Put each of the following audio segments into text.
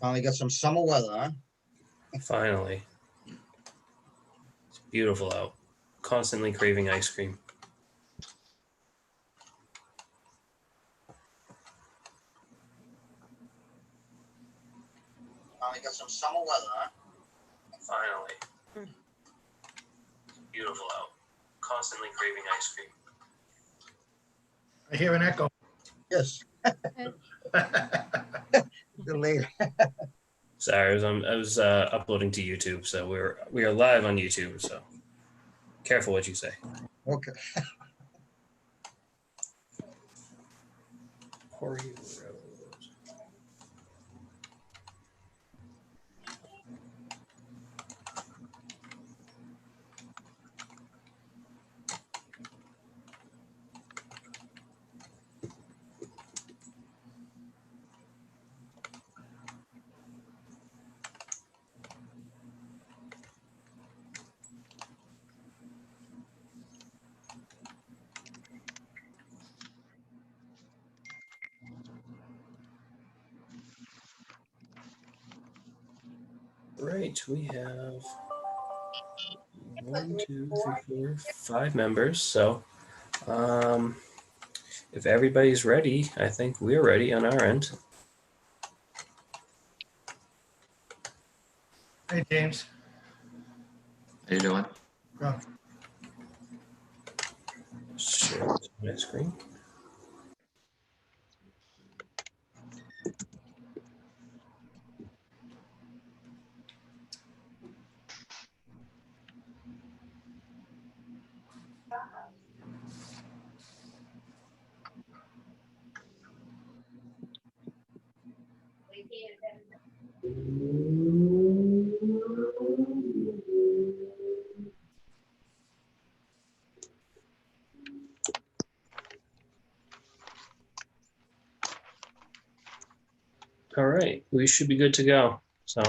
Finally got some summer weather, huh? Finally. It's beautiful out. Constantly craving ice cream. Finally got some summer weather, huh? Finally. It's beautiful out. Constantly craving ice cream. I hear an echo. Yes. Delayed. Sorry, I was uploading to YouTube, so we are live on YouTube. So careful what you say. Okay. Quarry Road. Right, we have 1, 2, 3, 4, 5 members. So, if everybody's ready, I think we're ready on our end. Hey, James. How you doing? Go. Share my screen. All right, we should be good to go. So,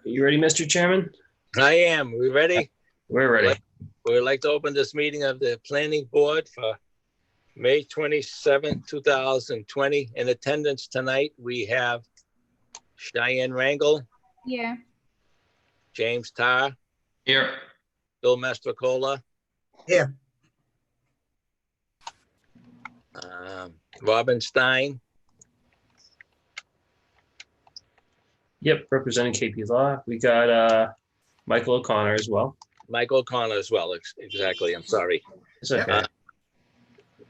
you ready, Mr. Chairman? I am. We ready? We're ready. We would like to open this meeting of the Planning Board for May 27, 2020. In attendance tonight, we have Cheyenne Rangel, Yeah. James Tarr, Here. Bill Mastrocola. Here. Robin Stein, Yep, representing KP Law. We got Michael O'Connor as well. Mike O'Connor as well. Exactly. I'm sorry. It's okay.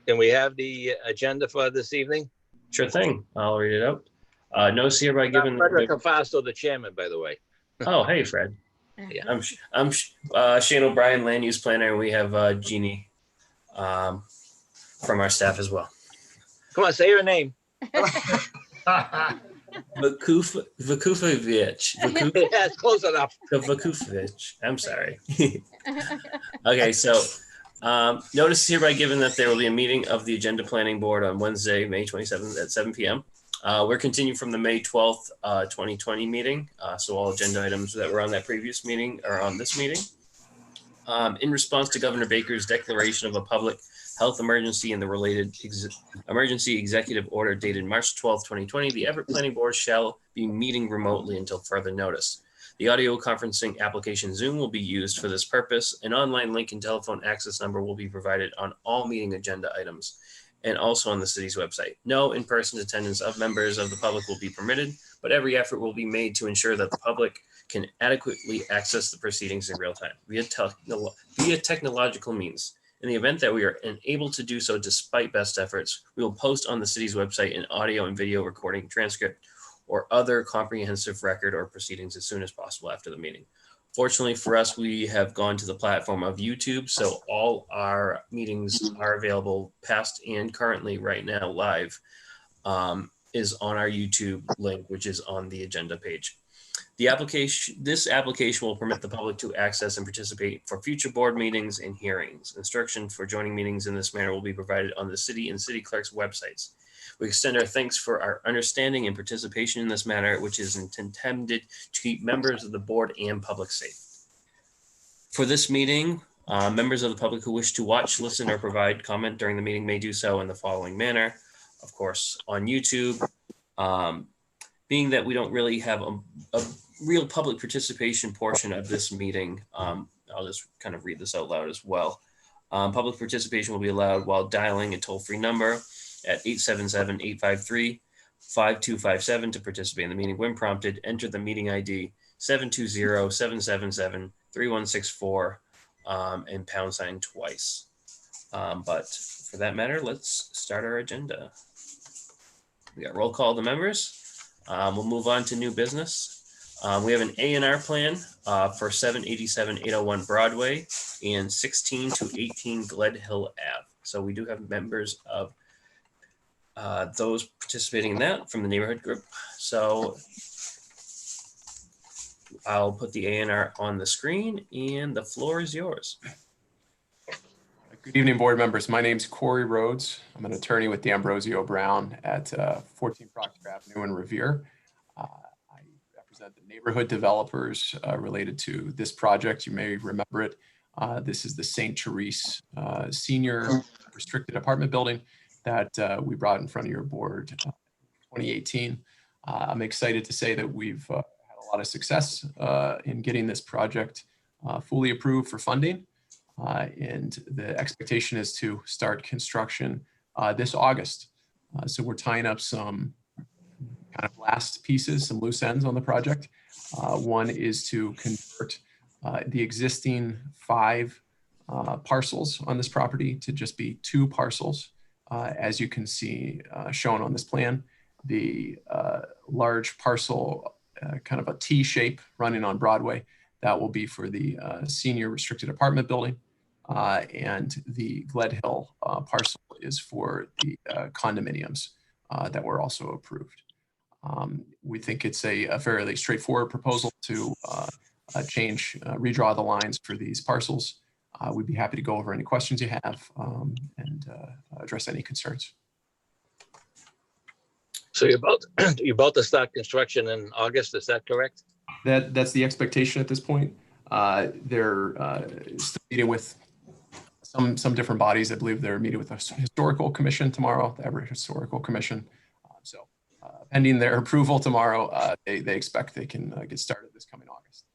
Can we have the agenda for this evening? Sure thing. I'll read it out. Notice hereby given. Frederick Cafasto, the chairman, by the way. Oh, hey, Fred. Yeah. I'm Shane O'Brien, land use planner, and we have Jeannie from our staff as well. Come on, say your name. Vakufovich. Yeah, it's close enough. Vakufovich. I'm sorry. Okay, so notice hereby given that there will be a meeting of the Agenda Planning Board on Wednesday, May 27th at 7 p.m. We're continuing from the May 12th, 2020 meeting. So all agenda items that were on that previous meeting are on this meeting. In response to Governor Baker's declaration of a public health emergency and the related emergency executive order dated March 12, 2020, the Everett Planning Board shall be meeting remotely until further notice. The audio conferencing application Zoom will be used for this purpose. An online link and telephone access number will be provided on all meeting agenda items and also on the city's website. No in-person attendance of members of the public will be permitted, but every effort will be made to ensure that the public can adequately access the proceedings in real time via technological means. In the event that we are unable to do so despite best efforts, we will post on the city's website an audio and video recording, transcript, or other comprehensive record or proceedings as soon as possible after the meeting. Fortunately for us, we have gone to the platform of YouTube, so all our meetings are available past and currently right now live is on our YouTube link, which is on the agenda page. This application will permit the public to access and participate for future board meetings and hearings. Instruction for joining meetings in this manner will be provided on the city and city clerk's websites. We extend our thanks for our understanding and participation in this matter, which is intended to keep members of the board and public safe. For this meeting, Members of the public who wish to watch, listen, or provide comment during the meeting may do so in the following manner. Of course, on YouTube, being that we don't really have a real public participation portion of this meeting, I'll just kind of read this out loud as well. Public participation will be allowed while dialing a toll-free number at 877-853-5257 to participate in the meeting. When prompted, enter the meeting ID 720-777-3164 and pound sign twice. But for that matter, let's start our agenda. We got roll call of the members. We'll move on to new business. We have an A&R plan for 787 801 Broadway and 16 to 18 Gledhill Ave. So we do have members of those participating in that from the neighborhood group. So I'll put the A&R on the screen and the floor is yours. Good evening, board members. My name's Corey Rhodes. I'm an attorney with D'Ambrosio Brown at 14 Proctor Avenue in Revere. I represent the neighborhood developers related to this project. You may remember it. This is the St. Therese Senior Restricted Apartment Building that we brought in front of your board in 2018. I'm excited to say that we've had a lot of success in getting this project fully approved for funding. And the expectation is to start construction this August. So we're tying up some kind of last pieces, some loose ends on the project. One is to convert the existing 5 parcels on this property to just be 2 parcels. As you can see shown on this plan, the large parcel, kind of a T shape running on Broadway, that will be for the senior restricted apartment building. And the Gledhill parcel is for the condominiums that were also approved. We think it's a fairly straightforward proposal to redraw the lines for these parcels. We'd be happy to go over any questions you have and address any concerns. So you're about to start construction in August, is that correct? That's the expectation at this point. They're still meeting with some different bodies. I believe they're meeting with the Historical Commission tomorrow, the Everett Historical Commission. So pending their approval tomorrow, they expect they can get started this coming August.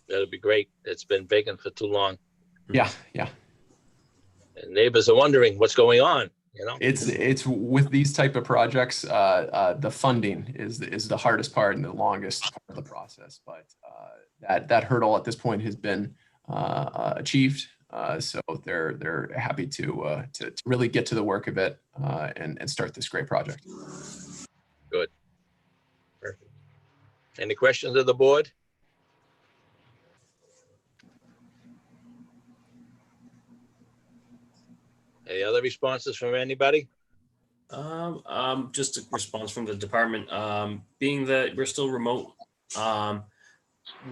That'd be great. It's been vacant for too long. Yeah. And neighbors are wondering what's going on, you know? It's with these type of projects, the funding is the hardest part and the longest part of the process. But that hurdle at this point has been achieved. So they're happy to really get to the work of it and start this great project. Good. Perfect. Any questions of the board? Any other responses from anybody? Just a response from the department. Being that we're still remote,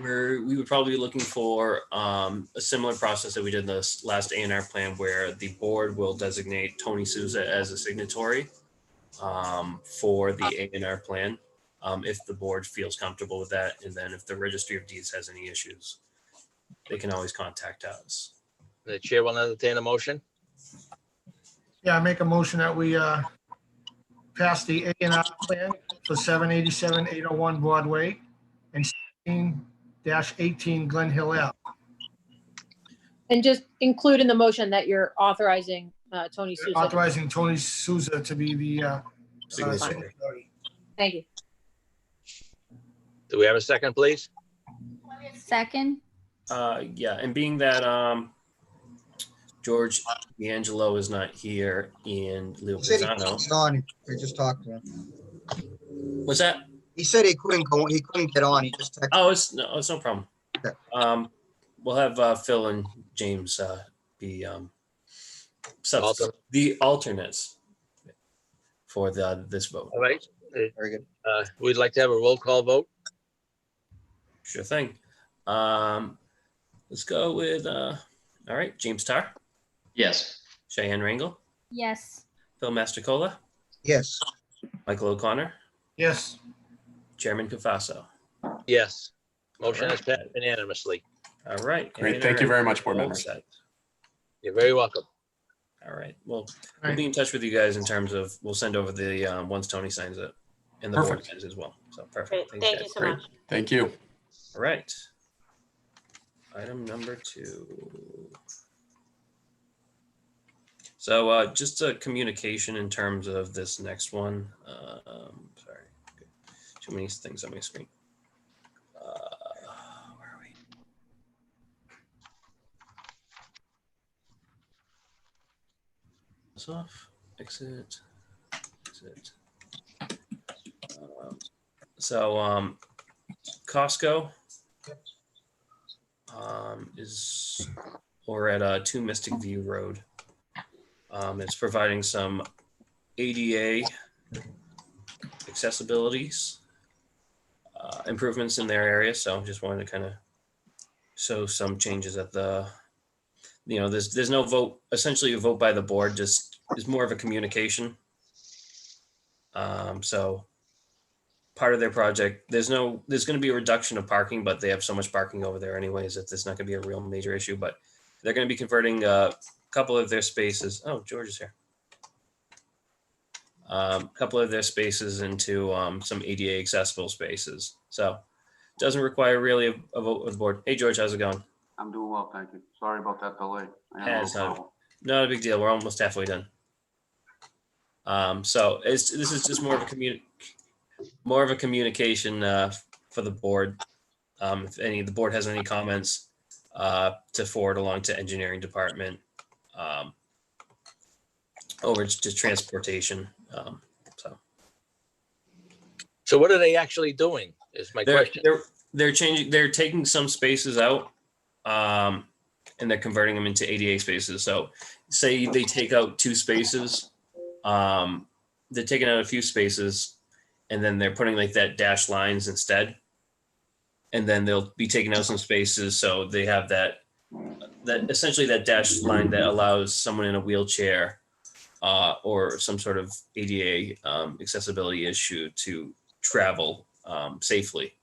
we would probably be looking for a similar process that we did in this last A&R plan, where the board will designate Tony Souza as a signatory for the A&R plan, if the board feels comfortable with that. And then if the Registry of Deeds has any issues, they can always contact us. The chair will entertain a motion. Yeah, I make a motion that we pass the A&R plan for 787 801 Broadway and 16-18 Glen Hill Ave. And just include in the motion that you're authorizing Tony Souza. Authorizing Tony Souza to be the Signatory. signatory. Thank you. Do we have a second, please? Second. Yeah, and being that George D'Angelo is not here and Leo He said he Pisano. couldn't get on. We just talked to him. What's that? He said he couldn't go. He couldn't get on. He just texted. Oh, it's no problem. Okay. We'll have Phil and James be the alternates for this vote. All right. Very good. We'd like to have a roll call vote. Sure thing. Let's go with all right, James Tarr, Yes. Cheyenne Rangel, Yes. Phil Mastricola, Yes. Michael O'Connor, Yes. Chairman Cafaso. Yes. Motion All is passed unanimously. All right. Great. Thank you very much, board members. You're very welcome. All right. Well, we'll Right. be in touch with you guys in terms of, we'll send over the, once Tony signs it and the board Perfect. signs as well. So Great, perfect. Thanks, thank guys. you so Great. much. Thank you. All right. Item number 2. So just a communication in terms of this next one. Sorry, too many things on my screen. Where are we? This off, exit. So Costco is or at 2 Mystic View Road. It's providing some ADA accessibilities improvements in their area. So just wanted to kind of show some changes at the, there's no vote, essentially a vote by the board, just is more of a communication. So part of their project, there's going to be a reduction of parking, but they have so much parking over there anyways that there's not going to be a real major issue. But they're going to be converting a couple of their spaces. Oh, George is here. A couple of their spaces into some ADA accessible spaces. So it doesn't require really a vote of the board. Hey, George, how's it going? I'm doing well, thank you. Sorry about that delay. I had a Has, little problem. Not a big deal. We're almost halfway done. So this is just more of a communication for the board. If the board has any comments to forward along to engineering department over to transportation. So what are they actually doing is my question. They're taking some spaces out and they're converting them into ADA spaces. So say they take out 2 spaces, they're taking out a few spaces and then they're putting like that dashed lines instead. And then they'll be taking out some spaces. So they have that essentially that dashed line that allows someone in a wheelchair or some sort of ADA accessibility issue to travel safely.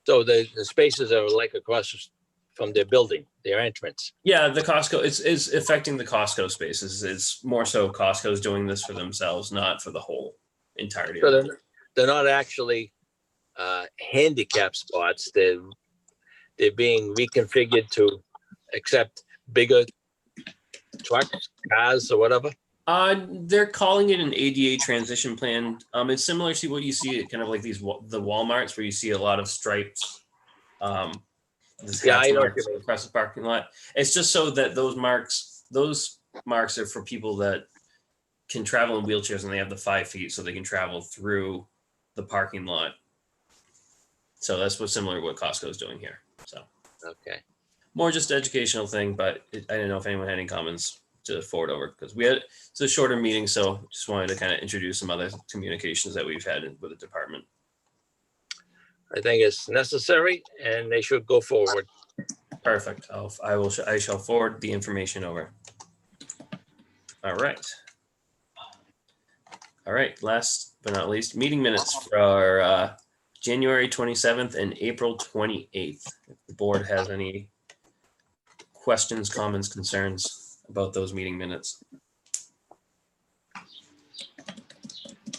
So the spaces are like across from their building, their entrance. Yeah, the Costco is affecting the Costco spaces. It's more so Costco's doing this for themselves, not for the whole entirety. So they're not actually handicap spots. They're being reconfigured to accept bigger trucks, cars, or whatever. They're calling it an ADA transition plan. It's similar to what you see at kind of like the Walmarts where you see a lot of stripes. Yeah, I know what you mean. Across the parking lot. It's just so that those marks are for people that can travel in wheelchairs and they have the 5 feet so they can travel through the parking lot. So that's what's similar to what Costco is doing here. So Okay. more just educational thing, but I didn't know if anyone had any comments to forward over because it's a shorter meeting. So just wanted to kind of introduce some other communications that we've had with the department. I think it's necessary and they should go forward. Perfect. I shall forward the information over. All right. Last but not least, meeting minutes for January 27th and April 28th. If the board has any questions, comments, concerns about those meeting minutes.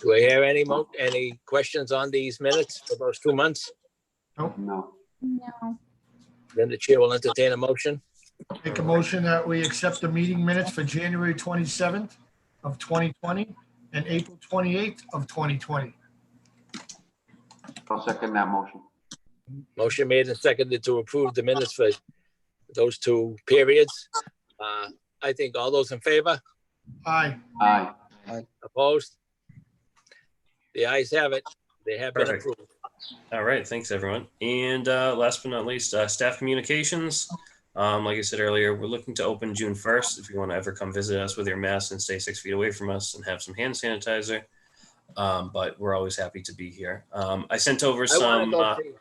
Do I hear any questions on these minutes for those 2 months? No, No. Then the chair will entertain a motion. Make a motion that we accept the meeting minutes for January 27th of 2020 and April 28th of 2020. I'll second that motion. Motion made and seconded to approve the minutes for those 2 periods. I think all those in favor, Aye. Aye. opposed? The ayes have it. They have been Perfect. approved. All right, thanks everyone. And last but not least, staff communications. Like I said earlier, we're looking to open June 1st. If you want to ever come visit us with your mask and stay 6 feet away from us and have some hand sanitizer. But we're always happy to be here. I sent over I want some, to go see,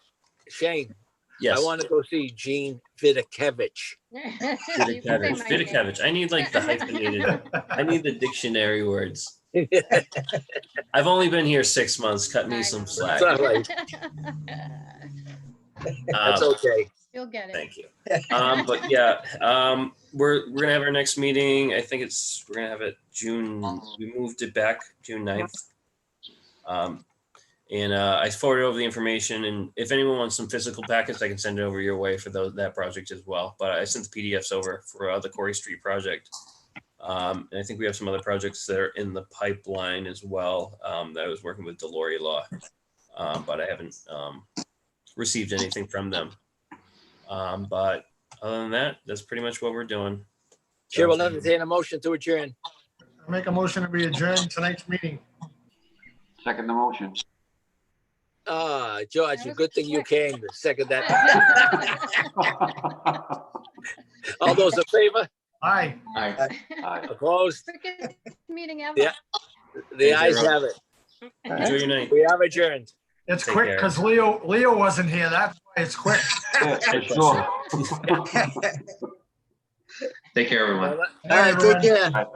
Shane, yes. I want to go see Gene Vidakevich. Vidakevich. I need like the hyphenated, I need the dictionary words. I've only been here 6 months. Cut me some slack. It's all right. That's okay. You'll get it. Thank you. But yeah, we're gonna have our next meeting. I think we're gonna have it June. We moved it back June 9th. And I forwarded over the information, and if anyone wants some physical packets, I can send it over your way for that project as well. But I sent the PDFs over for the Corey Street project. And I think we have some other projects that are in the pipeline as well, that I was working with Delory Law. But I haven't received anything from them. But other than that, that's pretty much what we're doing. Chair will entertain a motion to adjourn. I make a motion that we adjourn tonight's meeting. Second the motion. George, a good thing you came to second that. All those in favor? Aye. Aye. Aye. Opposed? Quickest meeting ever. Yeah. The Thank you, ayes have it. Enjoy your night. We are adjourned. It's Take quick care. because Leo wasn't here. That's why it's quick. Yeah, for sure. Take care, everyone. All right, take care.